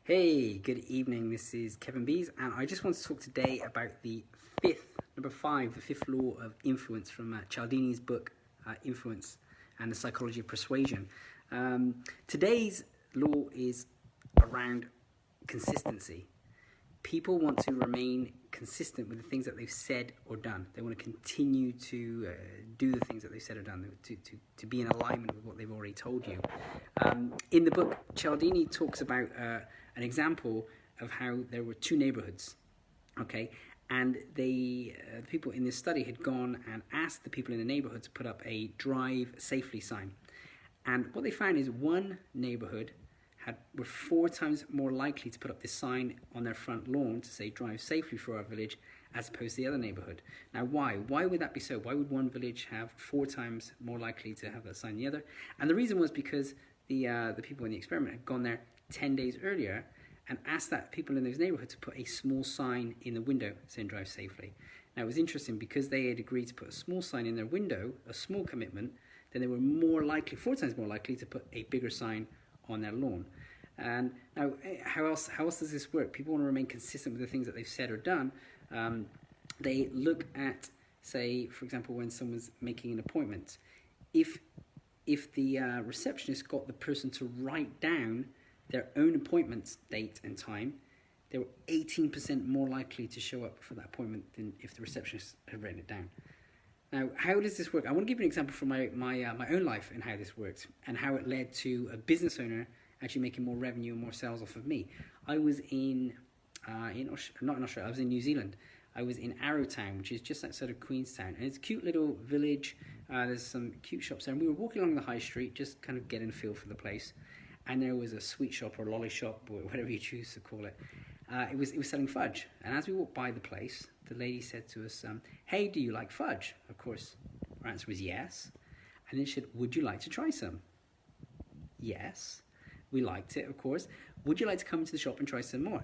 Hey, good evening. This is Kevin Bees, and I just want to talk today about number five, the fifth law of influence from Cialdini's book, Influence and the Psychology of Persuasion. Today's law is around consistency. People want to remain consistent with the things that they've said or done. They want to continue to do the things that they've said or done, to be in alignment with what they've already told you. In the book, Cialdini talks about an example of how there were two neighborhoods, okay? And the people in this study had gone and asked the people in the neighborhood to put up a drive safely sign. And what they found is one neighborhood were 4 times more likely to put up this sign on their front lawn to say drive safely for our village as opposed to the other neighborhood. Now why? Why would that be so? Why would one village have 4 times more likely to have that sign than the other? And the reason was because the people in the experiment had gone there 10 days earlier and asked that people in those neighborhoods to put a small sign in the window saying drive safely. Now it was interesting because they had agreed to put a small sign in their window, a small commitment, then they were more likely, 4 times more likely to put a bigger sign on their lawn. And now, how else does this work? People want to remain consistent with the things that they've said or done. They look at, say, for example, when someone's making an appointment. If the receptionist got the person to write down their own appointment date and time, they were 18% more likely to show up for that appointment than if the receptionist had written it down. Now, how does this work? I want to give you an example from my own life and how this worked and how it led to a business owner actually making more revenue and more sales off of me. I was not in Australia, I was in New Zealand. I was in Arrowtown, which is just outside of Queenstown. And it's a cute little village. There's some cute shops there. And we were walking along the high street, just kind of getting a feel for the place. And there was a sweet shop or lolly shop, or whatever you choose to call it. It was selling fudge. And as we walked by the place, the lady said to us, hey, do you like fudge? Of course, our answer was yes. And then she said, would you like to try some? Yes. We liked it, of course. Would you like to come into the shop and try some more?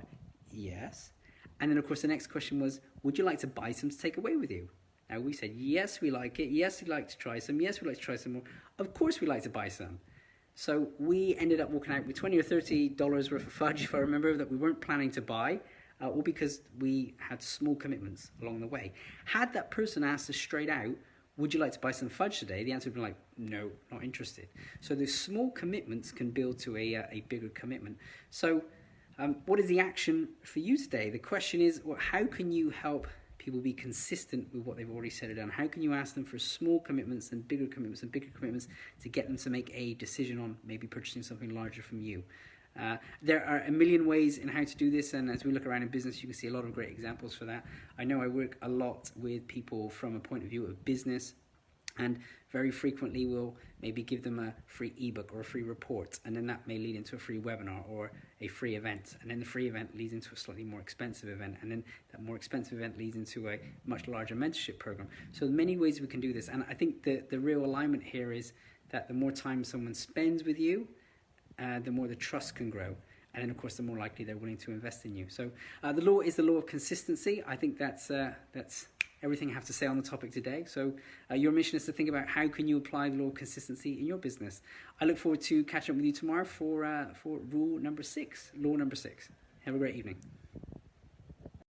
Yes. And then, of course, the next question was, would you like to buy some to take away with you? Now, we said, yes, we like it. Yes, we'd like to try some. Yes, we'd like to try some more. Of course, we'd like to buy some. So we ended up walking out with $20 or $30 worth of fudge, if I remember, that we weren't planning to buy, all because we had small commitments along the way. Had that person asked us straight out, would you like to buy some fudge today? The answer would be like, no, not interested. So those small commitments can build to a bigger commitment. So what is the action for you today? The question is, well, how can you help people be consistent with what they've already said or done? How can you ask them for small commitments and bigger commitments to get them to make a decision on maybe purchasing something larger from you? There are a million ways in how to do this, and as we look around in business, you can see a lot of great examples for that. I know I work a lot with people from a point of view of business, and very frequently we'll maybe give them a free ebook or a free report, and then that may lead into a free webinar or a free event, and then the free event leads into a slightly more expensive event, and then that more expensive event leads into a much larger mentorship program. So many ways we can do this, and I think the real alignment here is that the more time someone spends with you, the more the trust can grow. And then, of course, the more likely they're willing to invest in you. So the law is the law of consistency. I think that's everything I have to say on the topic today. So your mission is to think about how can you apply the law of consistency in your business. I look forward to catching up with you tomorrow for law number 6. Have a great evening.